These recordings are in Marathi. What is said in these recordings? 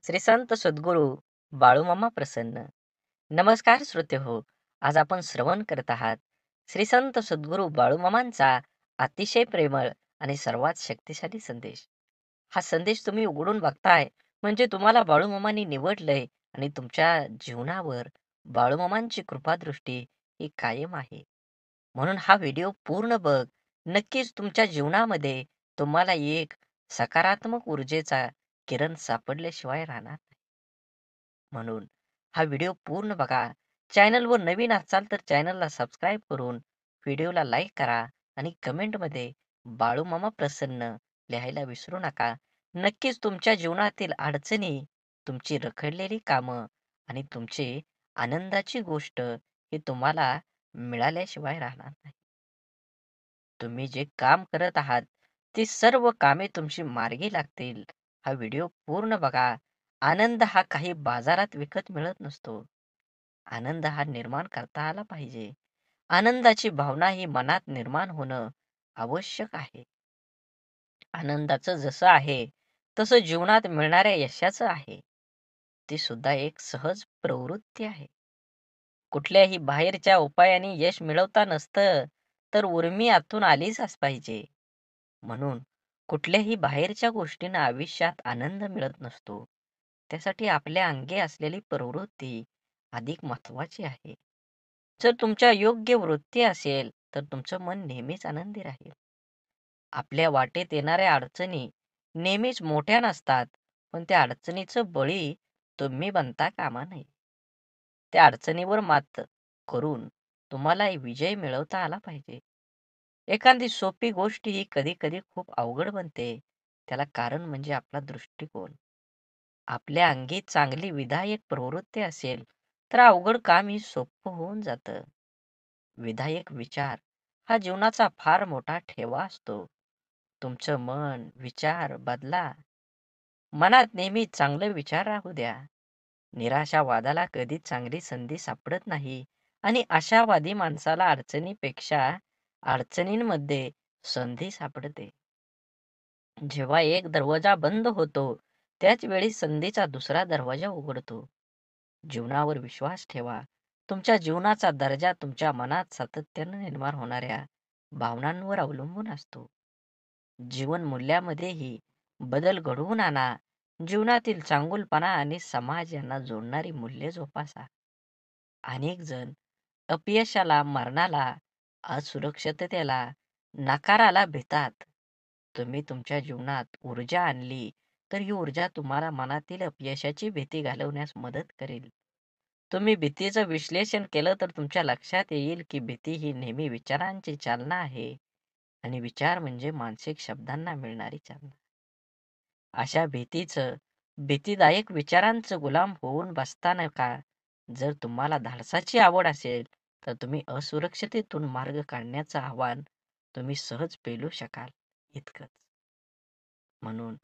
श्री संत सद्गुरू बाळूमामा प्रसन्न. नमस्कार श्रोते हो. आज आपण श्रवण करत आहात श्री संत सद्गुरू बाळूमामांचा अतिशय प्रेमळ आणि सर्वात शक्तिशाली संदेश. हा संदेश तुम्ही उघडून बघताय म्हणजे तुम्हाला बाळूमामांनी निवडलंय आणि तुमच्या जीवनावर बाळूमामांची कृपादृष्टी ही कायम आहे. म्हणून हा व्हिडिओ पूर्ण बघ. नक्कीच तुमच्या जीवनामध्ये तुम्हाला एक सकारात्मक ऊर्जेचा किरण सापडल्याशिवाय राहणार नाही. म्हणून हा व्हिडिओ पूर्ण बघा. चॅनलवर नवीन असाल तर चॅनलला सबस्क्राईब करून व्हिडिओला लाईक करा आणि कमेंटमध्ये बाळूमामा प्रसन्न लिहायला विसरू नका. नक्कीच तुमच्या जीवनातील अडचणी, तुमची रखडलेली कामं आणि तुमची आनंदाची गोष्ट ही तुम्हाला मिळाल्याशिवाय राहणार नाही. तुम्ही जे काम करत आहात, ती सर्व कामे तुमची मार्गी लागतील. हा व्हिडिओ पूर्ण बघा. आनंद हा काही बाजारात विकत मिळत नसतो. आनंद हा निर्माण करता आला पाहिजे. आनंदाची भावना ही मनात निर्माण होणं आवश्यक आहे. आनंदाचं जसं आहे, तसं जीवनात मिळणाऱ्या यशाचं आहे. ती सुद्धा एक सहज प्रवृत्ती आहे. कुठल्याही बाहेरच्या उपायाने यश मिळवता नसतं, तर उर्मी आतून आलीच पाहिजे. म्हणून कुठल्याही बाहेरच्या गोष्टीनं आयुष्यात आनंद मिळत नसतो. त्यासाठी आपल्या अंगी असलेली प्रवृत्ती अधिक महत्त्वाची आहे. जर तुमच्या योग्य वृत्ती असेल, तर तुमचं मन नेहमीच आनंदी राहील. आपल्या वाटेत येणाऱ्या अडचणी नेहमीच मोठ्या नसतात, पण त्या अडचणीचं बळी तुम्ही बनता कामा नये. त्या अडचणीवर मात करून तुम्हाला विजय मिळवता आला पाहिजे. एखादी सोपी गोष्ट ही कधी-कधी खूप अवघड बनते. त्याला कारण म्हणजे आपला दृष्टिकोन. आपल्या अंगी चांगली विधायक प्रवृत्ती असेल, तर अवघड काम ही सोपं होऊन जातं. विधायक विचार हा जीवनाचा फार मोठा ठेवा असतो. तुमचं मन, विचार बदला. मनात नेहमी चांगले विचार राहू द्या. निराशावादाला कधीच चांगली संधी सापडत नाही आणि आशावादी माणसाला अडचणीपेक्षा अडचणींमध्ये संधी सापडते. जेव्हा एक दरवाजा बंद होतो, त्याच वेळी संधीचा दुसरा दरवाजा उघडतो. जीवनावर विश्वास ठेवा. तुमच्या जीवनाचा दर्जा तुमच्या मनात सातत्याने निर्माण होणाऱ्या भावनांवर अवलंबून असतो. जीवन मूल्यामध्येही बदल घडवून आणा. जीवनातील चांगुलपणा आणि समाज यांना जोडणारी मूल्ये जोपासा. अनेक जण अपयशाला, मरणाला, असुरक्षिततेला, नकाराला भितात. तुम्ही तुमच्या जीवनात ऊर्जा आणली, तर ही ऊर्जा तुम्हाला मनातील अपयशाची भीती घालवण्यास मदत करेल. तुम्ही भीतीचं विश्लेषण केलं तर तुमच्या लक्षात येईल की भीती ही नेहमी विचारांची चालना आहे आणि विचार म्हणजे मानसिक शब्दांना मिळणारी चालना. अशा भीतीदायक विचारांचं गुलाम होऊन बसता नका. जर तुम्हाला धाडसाची आवड असेल, तर तुम्ही असुरक्षिततेतून मार्ग काढण्याचं आव्हान तुम्ही सहज पेलू शकाल इतकंच. म्हणून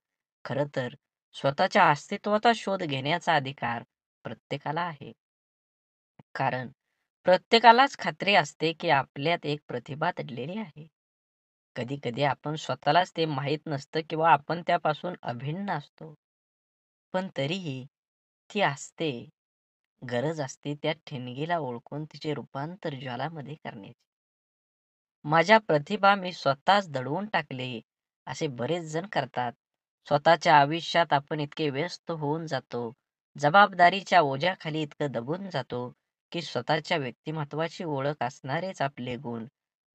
खरं तर स्वतःच्या अस्तित्वाचा शोध घेण्याचा अधिकार प्रत्येकाला आहे. कारण प्रत्येकालाच खात्री असते की आपल्यात एक प्रतिभा दडलेली आहे. कधी-कधी आपण स्वतःलाच ते माहीत नसतं किंवा आपण त्यापासून अभिन्न असतो. पण तरीही ती असते. गरज असते त्या ठिणगीला ओळखून तिचे रूपांतर ज्वालामध्ये करण्याची. माझ्या प्रतिभा मी स्वतःच दडवून टाकले, असे बरेच जण करतात. स्वतःच्या आयुष्यात आपण इतके व्यस्त होऊन जातो, जबाबदारीच्या ओझ्याखाली इतकं दबून जातो, की स्वतःच्या व्यक्तिमत्त्वाची ओळख असणारेच आपले गुण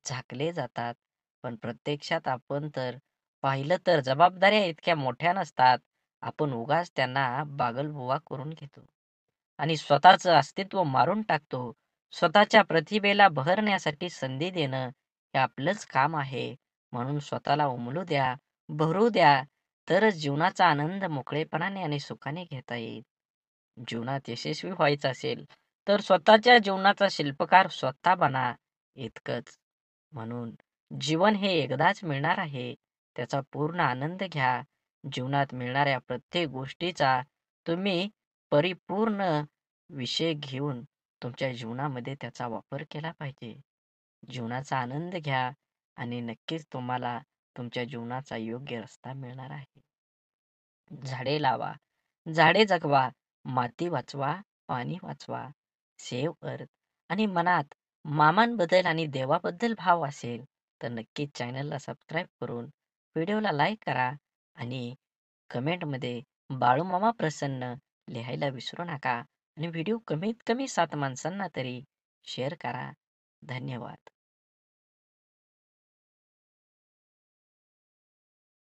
झाकले जातात. पण प्रत्यक्षात आपण तर पाहिलं तर जबाबदाऱ्या इतक्या मोठ्या नसतात. आपण उगाच त्यांना बागलबुवा करून घेतो आणि स्वतःचं अस्तित्व मारून टाकतो. स्वतःच्या प्रतिभेला बहरण्यासाठी संधी देणं हे आपलंच काम आहे. म्हणून स्वतःला उमलू द्या, भरू द्या, तरच जीवनाचा आनंद मोकळेपणाने आणि सुखाने घेता येईल. जीवनात यशस्वी व्हायचं असेल, तर स्वतःच्या जीवनाचा शिल्पकार स्वतः बना, इतकंच. म्हणून जीवन हे एकदाच मिळणार आहे. त्याचा पूर्ण आनंद घ्या. जीवनात मिळणाऱ्या प्रत्येक गोष्टीचा तुम्ही परिपूर्ण विषय घेऊन तुमच्या जीवनामध्ये त्याचा वापर केला पाहिजे. जीवनाचा आनंद घ्या आणि नक्कीच तुम्हाला तुमच्या जीवनाचा योग्य रस्ता मिळणार आहे. झाडे लावा, झाडे जगवा, माती वाचवा, पाणी वाचवा. सेव्ह अर्थ. आणि मनात मामांबद्दल आणि देवाबद्दल भाव असेल तर नक्कीच चॅनलला सबस्क्राईब करून व्हिडिओला लाईक करा आणि कमेंटमध्ये बाळूमामा प्रसन्न लिहायला विसरू नका आणि व्हिडिओ कमीत कमी 7 माणसांना तरी शेअर करा. धन्यवाद.